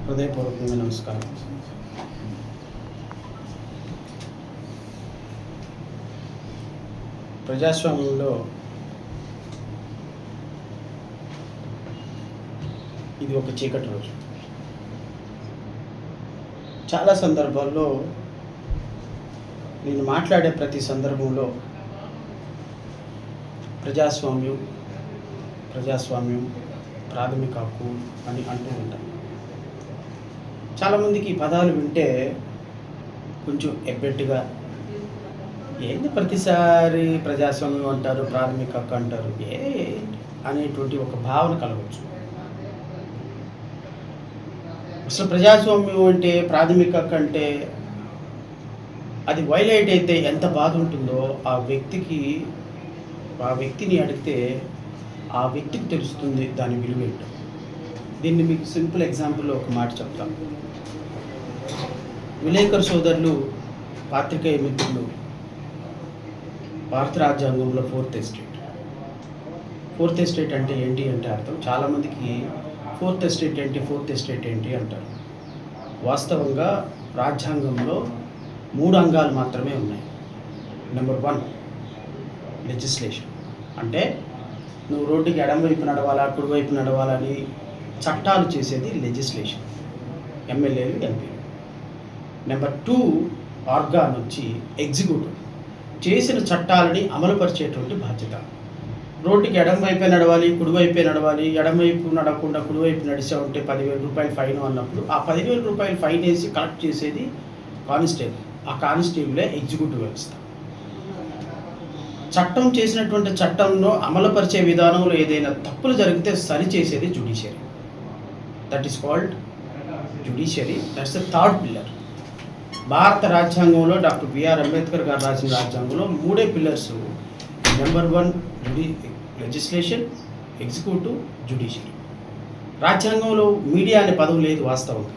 హృదయపూర్వకంగా నమస్కారం. ప్రజాస్వామ్యంలో ఇది ఒక చీకటి రోజు. చాలా సందర్భాల్లో నేను మాట్లాడే ప్రతి సందర్భంలో ప్రజాస్వామ్యం ప్రాథమిక హక్కు అని అంటూ ఉంటాను. చాలామందికి ఈ పదాలు వింటే కొంచెం ఎబ్బెట్టుగా, ఏంది ప్రతిసారి ప్రజాస్వామ్యం అంటారు, ప్రాథమిక హక్కు అంటారు అనేటువంటి ఒక భావన కలగవచ్చు. అసలు ప్రజాస్వామ్యం అంటే, ప్రాథమిక హక్కు అంటే అది వైలేట్ అయితే ఎంత బాధ ఉంటుందో ఆ వ్యక్తిని అడిగితే ఆ వ్యక్తికి తెలుస్తుంది దాని విలువ ఏంటో. దీన్ని మీకు సింపుల్ ఎగ్జాంపుల్లో ఒక మాట చెప్తాను. విలేకరు సోదరులు, పాత్రికేయ మిత్రులు, భారత రాజ్యాంగంలో ఫోర్త్ ఎస్టేట్ అంటే ఏంటి అంటే అర్థం, చాలామందికి ఫోర్త్ ఎస్టేట్ ఏంటి అంటారు. వాస్తవంగా రాజ్యాంగంలో 3 అంగాలు మాత్రమే ఉన్నాయి. నెంబర్ 1 లెజిస్లేషన్, అంటే నువ్వు రోడ్డుకి ఎడమవైపు నడవాలా, కుడివైపు నడవాలని చట్టాలు చేసేది లెజిస్లేషన్, ఎమ్మెల్యేలు, ఎంపీలు. నెంబర్ 2 ఆర్గాన్ వచ్చి ఎగ్జిక్యూటివ్, చేసిన చట్టాలని అమలుపరిచేటువంటి బాధ్యత. రోడ్డుకి ఎడమవైపే నడవాలి, కుడివైపే నడవాలి, ఎడమవైపు నడవకుండా కుడివైపు నడిచా ఉంటే 10,000 రూపాయలు ఫైన్ అన్నప్పుడు ఆ 10,000 రూపాయలు ఫైన్ వేసి కలెక్ట్ చేసేది కానిస్టేబుల్. ఆ కానిస్టేబులే ఎగ్జిక్యూటివ్ వ్యవస్థ. చట్టం చేసినటువంటి చట్టంలో అమలుపరిచే విధానంలో ఏదైనా తప్పులు జరిగితే సరిచేసేది judiciary. That is called judiciary. That's the third pillar. భారత రాజ్యాంగంలో డాక్టర్ బిఆర్ అంబేద్కర్ గారు రాసిన రాజ్యాంగంలో 3 pillars. Number 1 legislation, executive, judiciary. రాజ్యాంగంలో మీడియా అనే పదం లేదు. వాస్తవంగా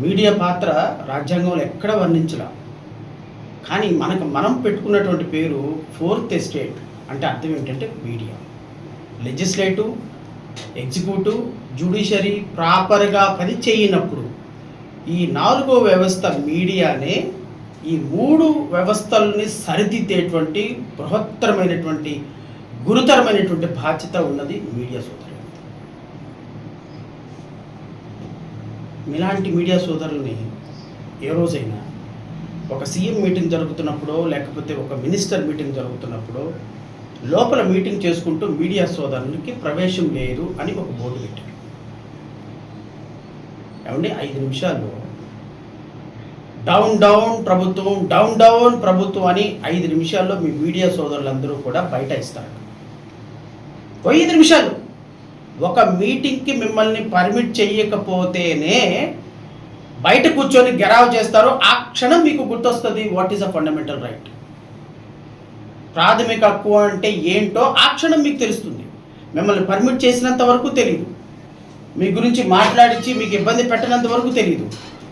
మీడియా పాత్ర రాజ్యాంగంలో ఎక్కడ వర్ణించలా. కానీ మనం పెట్టుకున్నటువంటి పేరు ఫోర్త్ ఎస్టేట్. అంటే అర్థం ఏంటంటే మీడియా, లెజిస్లేటివ్, ఎగ్జిక్యూటివ్, జ్యుడిషియరీ ప్రాపర్గా పని చేయనప్పుడు ఈ 4వ వ్యవస్థ మీడియానే ఈ 3 వ్యవస్థలని సరిదిద్దేటువంటి బృహత్తరమైనటువంటి గురుతరమైనటువంటి బాధ్యత ఉన్నది మీడియా సోదరులు. ఇలాంటి మీడియా సోదరుల్ని ఏ రోజైనా ఒక సీఎం మీటింగ్ జరుగుతున్నప్పుడో లేకపోతే ఒక మినిస్టర్ మీటింగ్ జరుగుతున్నప్పుడో లోపల మీటింగ్ చేసుకుంటూ మీడియా సోదరులకి ప్రవేశం లేదు అని ఒక బోర్డు పెట్టారు. ఏమంటే 5 నిమిషాల్లో డౌన్ ప్రభుత్వం అని 5 నిమిషాల్లో మీ మీడియా సోదరులందరూ కూడా బయట ఇస్తారు. 5 నిమిషాలు ఒక మీటింగ్కి మిమ్మల్ని పర్మిట్ చేయకపోతేనే బయట కూర్చొని గెరావ్ చేస్తారు. ఆ క్షణం మీకు గుర్తొస్తుంది what is a fundamental right. ప్రాథమిక హక్కు అంటే ఏంటో ఆ క్షణం మీకు తెలుస్తుంది. మిమ్మల్ని పర్మిట్ చేసినంత వరకు తెలియదు, మీ గురించి మాట్లాడించి మీకు ఇబ్బంది పెట్టినంత వరకు తెలియదు.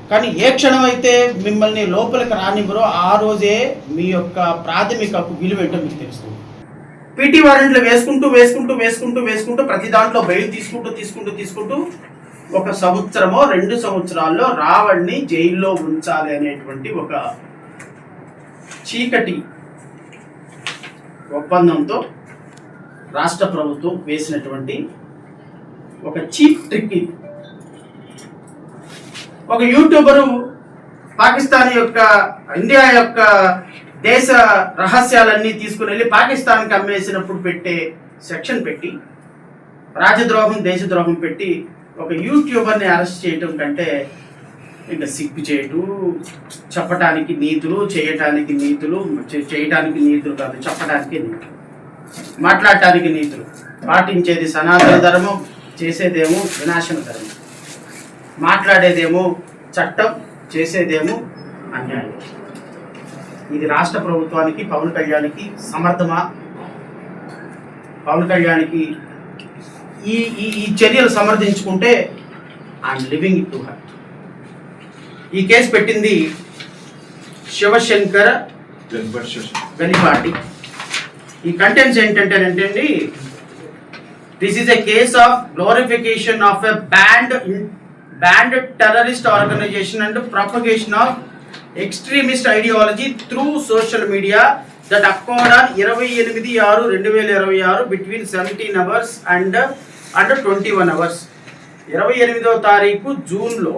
కానీ ఏ క్షణం అయితే మిమ్మల్ని లోపలికి రానివ్వరో ఆ రోజే మీ యొక్క ప్రాథమిక హక్కు విలువ ఏంటో మీకు తెలుస్తుంది. పీటీ వారెంట్లు వేసుకుంటూ ప్రతి దాంట్లో బయలు తీసుకుంటూ 1 సంవత్సరమో 2 సంవత్సరాల్లో రావణ్ణి జైల్లో ఉంచాలి అనేటువంటి ఒక చీకటి ఒప్పందంతో రాష్ట్ర ప్రభుత్వం వేసినటువంటి ఒక చీప్ ట్రిక్ ఇది. ఒక యూట్యూబరు పాకిస్తాన్ యొక్క, ఇండియా యొక్క దేశ రహస్యాలన్నీ తీసుకుని వెళ్ళి పాకిస్తాన్కి అమ్మేసినప్పుడు పెట్టే సెక్షన్ పెట్టి, రాజద్రోహం, దేశద్రోహం పెట్టి ఒక యూట్యూబర్ని అరెస్ట్ చేయటం కంటే ఇంకా సిగ్గు చేయటం. చెప్పటానికి నీతులు, చేయటానికి నీతులు కాదు, చెప్పడానికి నీతులు, మాట్లాడటానికి నీతులు. పాటించేది సనాతన ధర్మం, చేసేదేమో వినాశన ధర్మం. మాట్లాడేదేమో చట్టం, చేసేదేమో అన్యాయం. ఇది రాష్ట్ర ప్రభుత్వానికి, పవన్ కళ్యాణ్కి సమర్థమా? పవన్ కళ్యాణ్కి ఈ చర్యలు సమర్థించుకుంటే I'm living it to heart. ఈ కేసు పెట్టింది శివశంకర వెలిపాటి. ఈ కంటెంట్స్ ఏంటంటేనండి, this is a case of glorification of a banned banned terrorist organization and propagation of extremist ideology through social media that occurred on 28/6/2026 between 17 hours and 21 hours. 28వ తారీఖు జూన్లో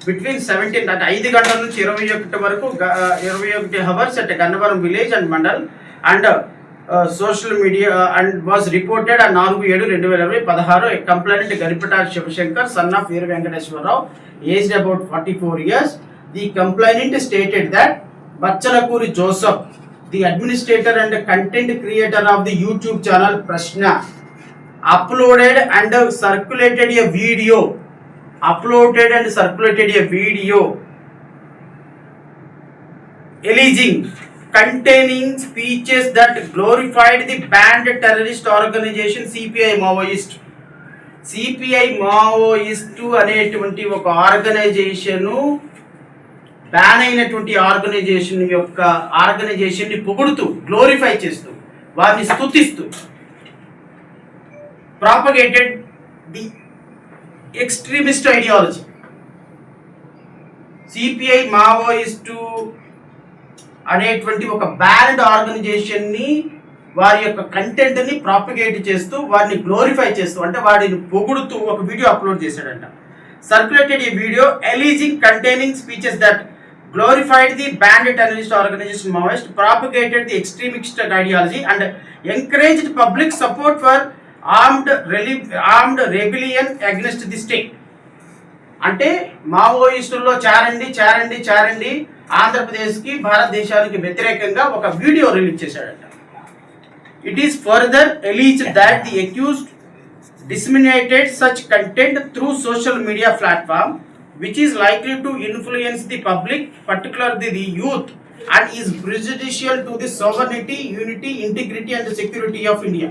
between 17 అంటే 5 గంటల నుంచి 21 వరకు 21 hours at Gannavaram village and mandal and social media and was reported on 4/7/2016 a complainant Garipata Shivashankar, son of Veer Venkateswara Rao, aged about 44 years. The complainant stated that Bachalakuri Joseph, the administrator and content creator of the YouTube channel Prashna, uploaded and circulated a video alleging containing speeches that glorified the banned terrorist organization CPI Maoist అనేటువంటి ఒక organisation ban అయినటువంటి ఆర్గనైజేషన్ని పొగుడుతూ glorify చేస్తూ వారిని స్తుతిస్తూ propagated the extremist ideology. CPI Maoist అనేటువంటి ఒక banned ఆర్గనైజేషన్ని వారి యొక్క కంటెంట్ని ప్రాపగేట్ చేస్తూ వారిని గ్లోరిఫై చేస్తూ అంటే వారిని పొగుడుతూ ఒక వీడియో అప్లోడ్ చేశాడంట. సర్క్యులేటెడ్ ఈ video ఎలీజింగ్ containing speeches that glorified the banned terrorist organization Maoist, propagated the extremist ideology and encouraged public support for armed rebellion against the state. అంటే మావోయిస్టుల్లో చేరండి ఆంధ్రప్రదేశ్కి భారతదేశానికి వ్యతిరేకంగా ఒక వీడియో రిలీజ్ చేశాడట. It is further alleged that the accused disseminated such content through social media platform which is likely to influence the public, particularly the youth, and is prejudicial to the sovereignty, unity, integrity and security of India.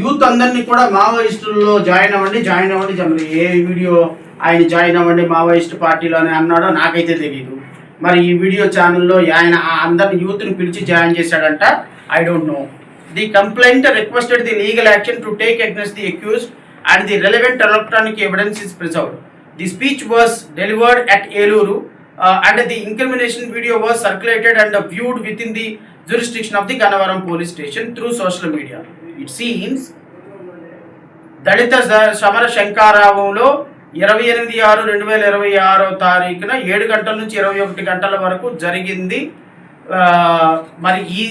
Youth అందరినీ కూడా మావోయిస్టుల్లో join అవ్వండి ఏ video ఆయన join అవ్వండి Maoist పార్టీలో అని అన్నాడో నాకైతే తెలియదు. మరి ఈ వీడియో ఛానల్లో ఆయన అందరిని యూత్ని పిలిచి జాయిన్ చేశాడంట. I don't know. The complaint requested the legal action to take against the accused and the relevant electronic evidence is preserved. The speech was delivered at Eluru and the incrimination video was circulated and viewed within the jurisdiction of the Gannavaram police station through social media. It seems దళిత సమర శంకారావంలో 28/6/2026 7 గంటల నుంచి 21 గంటల వరకు జరిగింది. మరి ఈ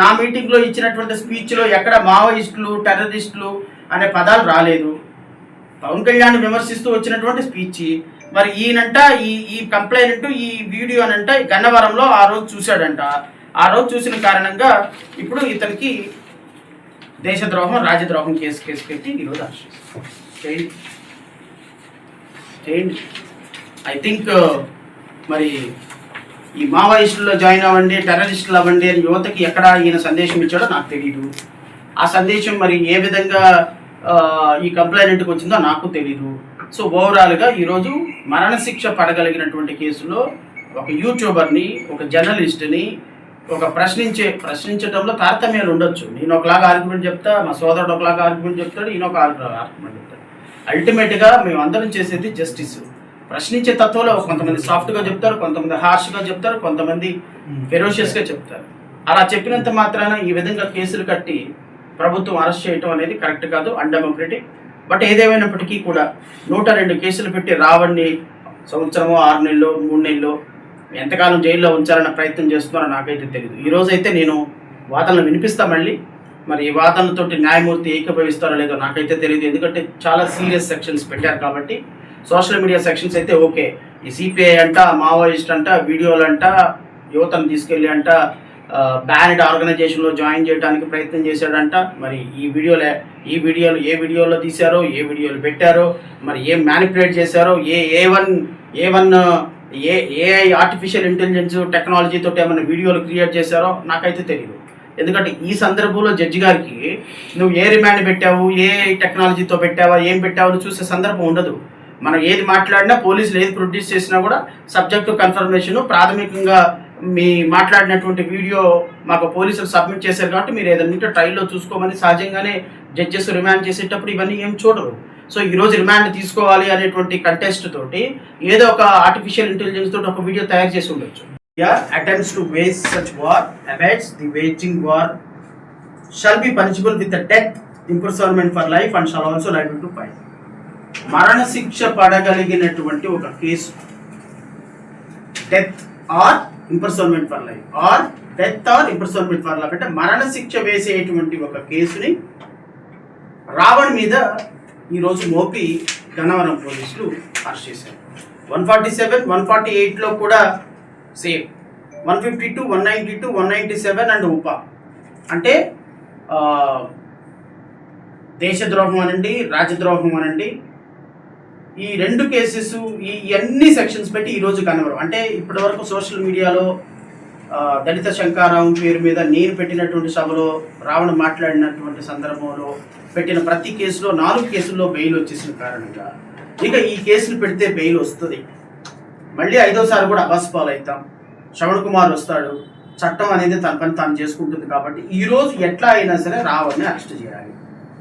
నా మీటింగ్లో ఇచ్చినటువంటి స్పీచ్లో ఎక్కడ మావోయిస్టులు టెర్రరిస్టులు అనే పదాలు రాలేదు. పవన్ కళ్యాణ్ విమర్శిస్తూ వచ్చినటువంటి స్పీచ్. మరి ఈయనంట ఈ కంప్లైంట్ ఈ వీడియో అనంట గన్నవరంలో ఆ రోజు చూశాడంట. ఆ రోజు చూసిన కారణంగా ఇప్పుడు ఇతనికి దేశద్రోహం రాజద్రోహం కేసు పెట్టి ఈరోజు అరెస్ట్ చేయండి. ఐ థింక్ మరి ఈ మావోయిస్టుల్లో జాయిన్ అవ్వండి టెర్రరిస్టులు అవ్వండి అని యువతకి ఎక్కడ ఈయన సందేశం ఇచ్చాడో నాకు తెలియదు. ఆ సందేశం మరి ఏ విధంగా ఈ కంప్లైంట్కి వచ్చిందో నాకు తెలీదు. సో ఓవరాల్గా ఈరోజు మరణశిక్ష పడగలిగినటువంటి కేసులో ఒక యూట్యూబర్ని ఒక జర్నలిస్ట్ని ఒక ప్రశ్నించడంలో తారతమ్యాలు ఉండొచ్చు. నేను ఒకలాగా ఆర్గ్యుమెంట్ చెప్తా, మా సోదరుడు ఒకలాగా ఆర్గ్యుమెంట్ చెప్తాడు, ఈయన ఒక ఆర్గ్యుమెంట్ చెప్తాడు. అల్టిమేట్గా మేము అందరం చేసేది జస్టిస్. ప్రశ్నించే తత్వంలో కొంతమంది సాఫ్ట్గా చెప్తారు, కొంతమంది హార్ష్గా చెప్తారు, కొంతమంది ఫెరోషియస్గా చెప్తారు. అలా చెప్పినంత మాత్రాన ఈ విధంగా కేసులు కట్టి ప్రభుత్వం అరెస్ట్ చేయటం అనేది కరెక్ట్ కాదు, అన్డెమోక్రటిక్. బట్ ఏదేమైనప్పటికీ కూడా 102 కేసులు పెట్టి రావణ్ణి సంవత్సరమో 6 నెలలో 3 నెలలో ఎంతకాలం జైల్లో ఉంచాలన్న ప్రయత్నం చేస్తున్నారో నాకైతే తెలియదు. ఈరోజైతే నేను వాదనలు వినిపిస్తా మళ్ళీ. మరి ఈ వాదనలతోటి న్యాయమూర్తి ఏకీభవిస్తారో లేదో నాకైతే తెలియదు. ఎందుకంటే చాలా సీరియస్ సెక్షన్స్ పెట్టారు కాబట్టి. సోషల్ మీడియా సెక్షన్స్ అయితే ఓకే. ఈ సిపిఐ అంట, మావోయిస్ట్ అంట, వీడియోలు అంట, యువతను తీసుకెళ్ళి అంట బ్యానెడ్ ఆర్గనైజేషన్లో జాయిన్ చేయడానికి ప్రయత్నం చేశాడంట. మరి ఈ వీడియోలు ఏ వీడియోలో తీశారో, ఏ వీడియోలు పెట్టారో, మరి ఏం మ్యానిపులేట్ చేశారో, ఏఐ ఆర్టిఫిషియల్ ఇంటెలిజెన్స్ టెక్నాలజీతో ఏమైనా వీడియోలు క్రియేట్ చేశారో నాకైతే తెలియదు. ఎందుకంటే ఈ సందర్భంలో జడ్జి గారికి నువ్వు ఏ రిమాండ్ పెట్టావు, ఏ టెక్నాలజీతో పెట్టావా, ఏం పెట్టావు చూసే సందర్భం ఉండదు. మనం ఏది మాట్లాడినా, పోలీసులు ఏది ప్రొడ్యూస్ చేసినా కూడా సబ్జెక్టు కన్ఫర్మేషను ప్రాథమికంగా మీ మాట్లాడినటువంటి వీడియో మాకు పోలీసులు సబ్మిట్ చేశారు కాబట్టి మీరు ఏదైనా ట్రయల్లో చూసుకోమని సహజంగానే జడ్జెస్ రిమాండ్ చేసేటప్పుడు ఇవన్నీ ఏం చూడరు. సో ఈరోజు రిమాండ్ తీసుకోవాలి అనేటువంటి కంటెస్ట్ తోటి ఏదో ఒక ఆర్టిఫిషియల్ ఇంటెలిజెన్స్ తోటి ఒక వీడియో తయారు చేసి ఉండొచ్చు. Attempts to wage such war avoids the waging war shall be punishable with death, imprisonment for life and shall also liable to fine. మరణ శిక్ష పడగలిగినటువంటి ఒక case death or imprisonment for life or death or imprisonment for life అంటే మరణ శిక్ష వేసేటువంటి ఒక కేసుని రావణ్ మీద ఈరోజు మోపి గన్నవరం పోలీసులు అరెస్ట్ చేశారు. 147, 148లో కూడా సేమ్ 152, 192, 197 అండ్ ఉపా అంటే దేశద్రోహం అనండి, రాజద్రోహం అనండి, ఈ రెండు కేసెస్ ఈ అన్ని సెక్షన్స్ పెట్టి ఈరోజు గన్నవరం అంటే ఇప్పటి వరకు సోషల్ మీడియాలో దళిత శంకారావు పేరు మీద నేను పెట్టినటువంటి సభలో రావణ మాట్లాడినటువంటి సందర్భంలో పెట్టిన ప్రతి కేసులో 4 కేసుల్లో బెయిల్ వచ్చేసిన కారణంగా ఇక ఈ కేసులు పెడితే బెయిల్ వస్తుంది. మళ్ళీ 5వసారి కూడా అవాస్పాలు అవుతాం. శ్రవణ్ కుమార్ వస్తాడు, చట్టం అనేది తన పని తాను చేసుకుంటుంది. కాబట్టి ఈరోజు ఎట్లా అయినా సరే రావణ్ని అరెస్ట్ చేయాలి.